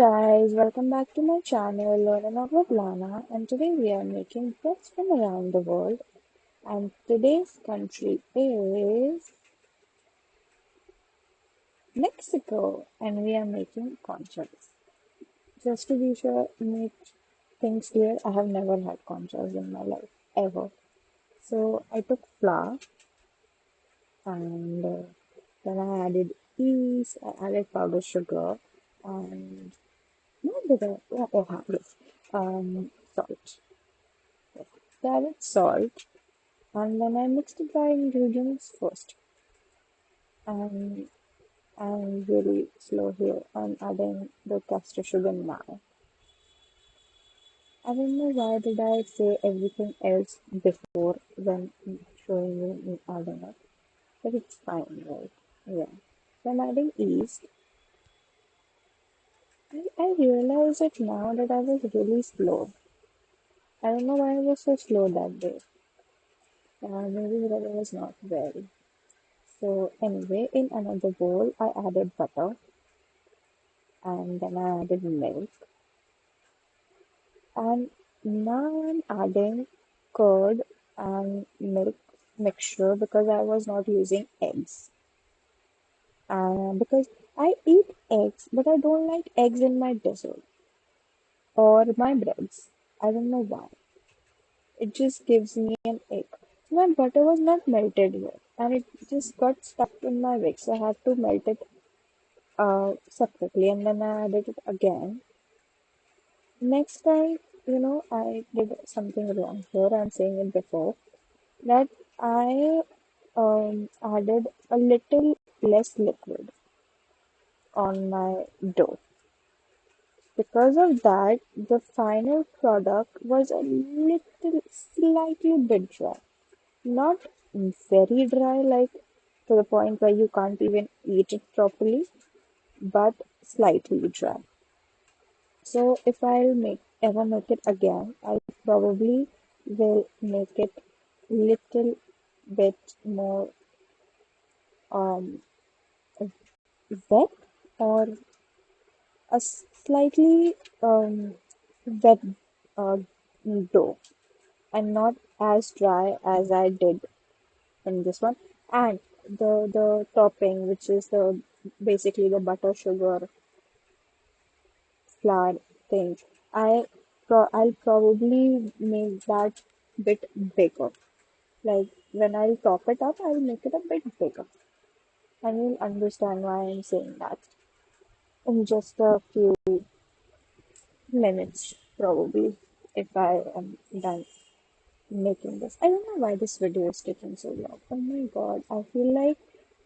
Guys, welcome back to my channel Learn with Lana, and today we are making breads from around the world, and today's country is Mexico, and we are making conchas. Just to be sure, make things clear, I have never had conchas in my life ever. So I took flour and then I added yeast, I added powdered sugar, and what did I? Yes, salt. Yes. I added salt and then I mixed the dry ingredients first. And I'm really slow here. I'm adding the caster sugar now. I don't know why did I say everything else before when showing you me adding it, but it's fine, right? Yeah. So I'm adding yeast. I realize it now that I was really slow. I don't know why I was so slow that day. Maybe the weather was not well. So anyway, in another bowl, I added butter and then I added milk. And now I'm adding curd and milk mixture because I was not using eggs. Because I eat eggs, but I don't like eggs in my dessert or my breads. I don't know why. It just gives me an egg. So my butter was not melted here, and it just got stuck in my wick. So I had to melt it separately, and then I added it again. Next time, I did something wrong here. I'm saying it before that I added a little less liquid on my dough. Because of that, the final product was a little slightly bit dry. Not very dry, like to the point where you can't even eat it properly, but slightly dry. So if I'll make it again, I probably will make it little bit more um wet or a slightly wet uh, dough and not as dry as I did in this one. And the topping, which is the basically the butter, sugar, flour thing, I'll probably make that bit bigger. Like when I'll top it up, I'll make it a bit bigger, and you'll understand why I'm saying that in just a few minutes, probably, if I am done making this. I don't know why this video is taking so long. Oh my god, I feel like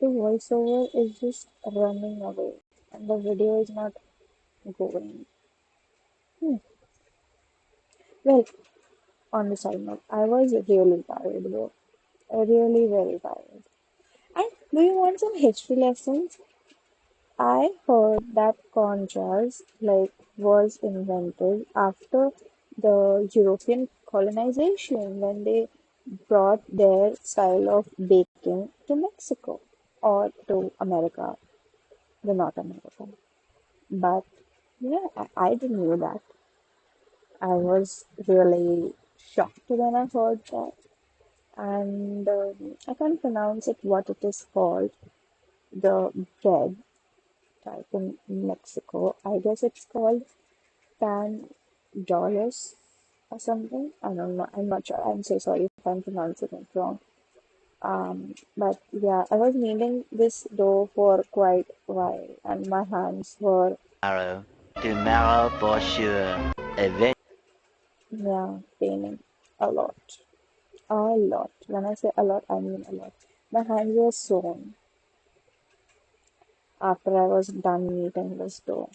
the voiceover is just running away and the video is not going. Hmm. Well, on the side note, I was really tired though. Really very tired. And do you want some history lessons? I heard that conchas was invented after the European colonization when they brought their style of baking to Mexico or to America, the North America. But yeah, I didn't know that. I was really shocked when I heard that, and I can't pronounce it what it is called. The bread type in Mexico. I guess it's called pan dollars or something. I don't know. I'm not sure. I'm so sorry if I'm pronouncing it wrong. But yeah, I was kneading this dough for quite a while, and my hands were Tomorrow. Tomorrow for sure. Eventually. yeah paining a lot, a lot. When I say a lot, I mean a lot. My hands were sore after I was done kneading this dough.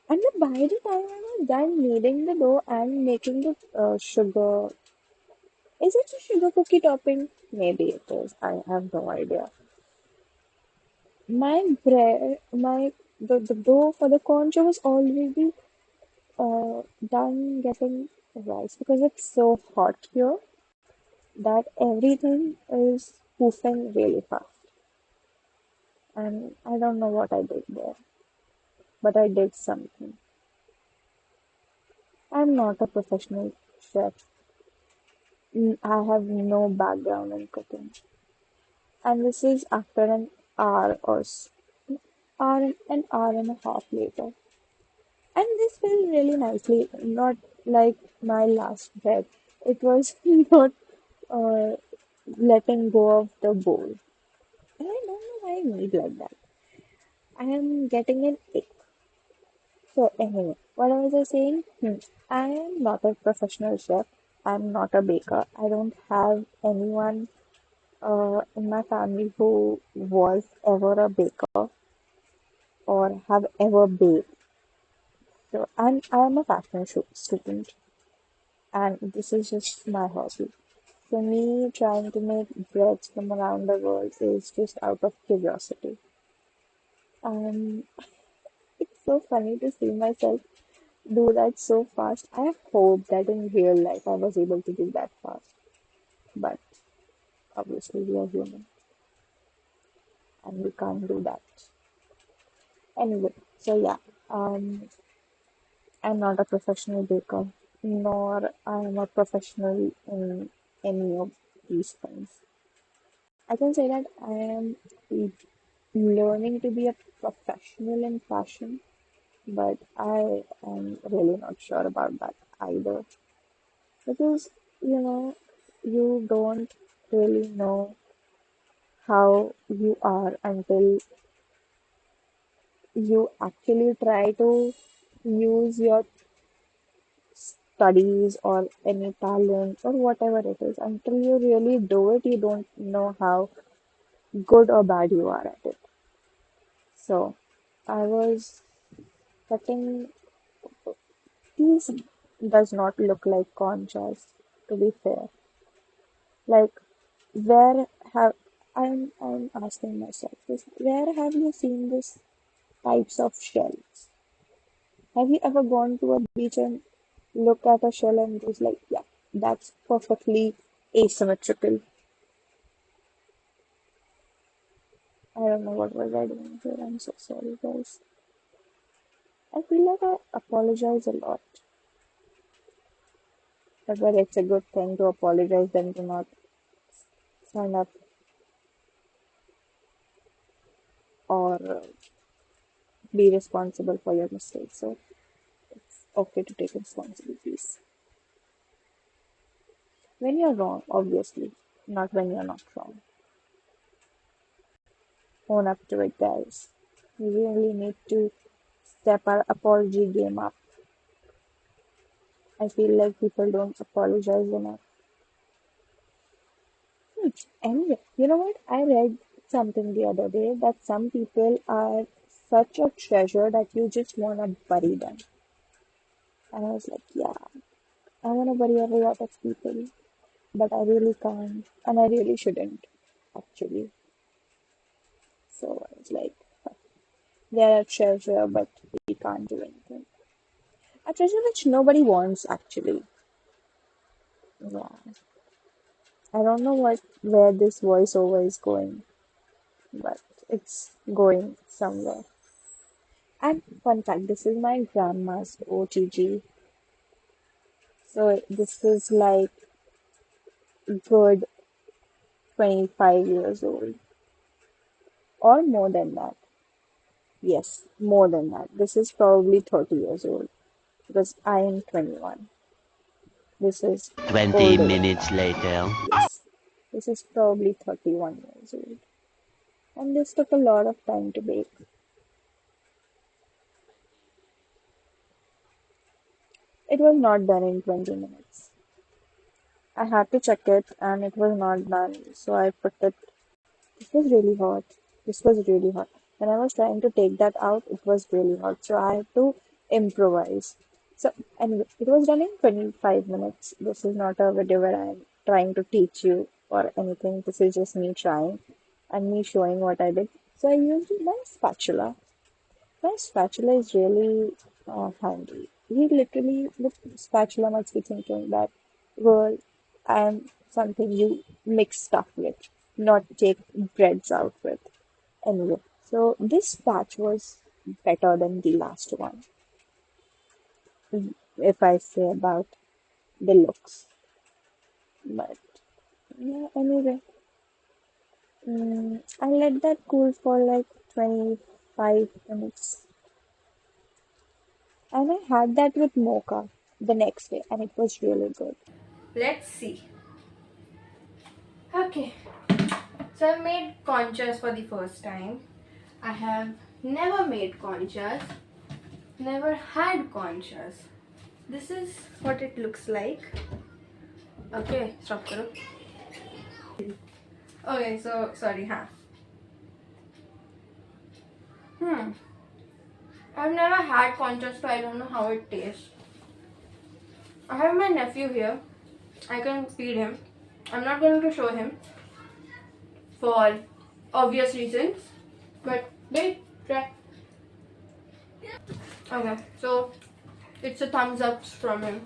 And then by the time I was done kneading the dough and making the sugar, is it a sugar cookie topping? Maybe it is. I have no idea. My bread, the dough for the concha was already done getting rice because it's so hot here that everything is poofing really fast. And I don't know what I did there. but I did something. I'm not a professional chef. I have no background in cooking. And this is after hour or s- an hour and a half later. And this felt really nicely, not like my last breath. It was not uh, letting go of the bowl. And I don't know why I made like that. I am getting an ick. So anyway, what was I saying? I am not a professional chef. I'm not a baker. I don't have anyone in my family who was ever a baker or have ever baked. So I'm a fashion student, and this is just my hobby. For me, trying to make breads from around the world is just out of curiosity. Um, it's so funny to see myself do that so fast. I hope that in real life I was able to do that fast, but obviously we are human and we can't do that. Anyway, so yeah, um, I'm not a professional baker, nor I am a professional in any of these things. I can say that I am learning to be a professional in fashion, but I am really not sure about that either. Because, you know, you don't really know how you are until you actually try to use your studies or any talent or whatever it is. Until you really do it, you don't know how good or bad you are at it. So I was cutting these does not look like conchas, to be fair. Like where have I'm asking myself this, where have you seen this types of shells? Have you ever gone to a beach and look at a shell and just like, yeah, that's perfectly asymmetrical. I don't know what was I doing here. I'm so sorry, guys. I feel like I apologize a lot, but whether it's a good thing to apologize than to not stand up or be responsible for your mistakes. So it's okay to take responsibilities. When you're wrong, obviously, not when you're not wrong. Own up to it, guys. We really need to step our apology game up. I feel like people don't apologize enough. Anyway, you know what? I read something the other day that some people are such a treasure that you just want to bury them. And I was like, yeah, I want to bury a lot of people, but I really can't, and I really shouldn't, actually. So I was like, they're a treasure, but we can't do anything. A treasure which nobody wants, actually. Yeah, I don't know where this voiceover is going, but it's going somewhere. And fun fact, this is my grandma's OTG. So this is like good 25 years old or more than that. Yes, more than that. This is probably 30 years old because I am 21. This is 20 older than minutes that. later. Yes, this is probably 31 years old. And this took a lot of time to bake. It was not done in 20 minutes. I had to check it and it was not done. So I put it. This was really hot. This was really hot. When I was trying to take that out, it was really hot. So I had to improvise. So anyway, it was done in 25 minutes. This is not a video where I'm trying to teach you or anything. This is just me trying and me showing what I did. So I used my spatula. My spatula is really handy. We literally, with spatula must be thinking that, well, I'm something you mix stuff with, not take breads out with. Anyway, so this batch was. better than the last one, if I say about the looks. But yeah, anyway, I let that cool for like 25 minutes. And I had that with mocha the next day, and it was really good. Let's see. Okay, so I made conchas for the first time. I have never made conchas, never had conchas. This is what it looks like. Okay, stop karo. Okay, so sorry, huh? Hmm. I've never had conchas, so I don't know how it tastes. I have my nephew here. I can feed him. I'm not going to show him for obvious reasons. But wait, try. Okay, so it's a thumbs up from him.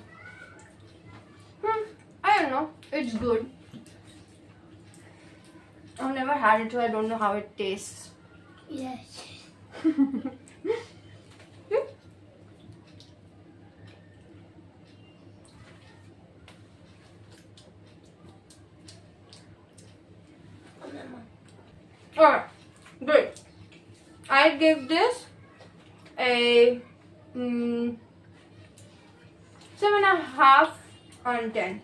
I don't know. It's good. I've never had it, so I don't know how it tastes. Yes. Alright, good. I give this a 7.5 on 10.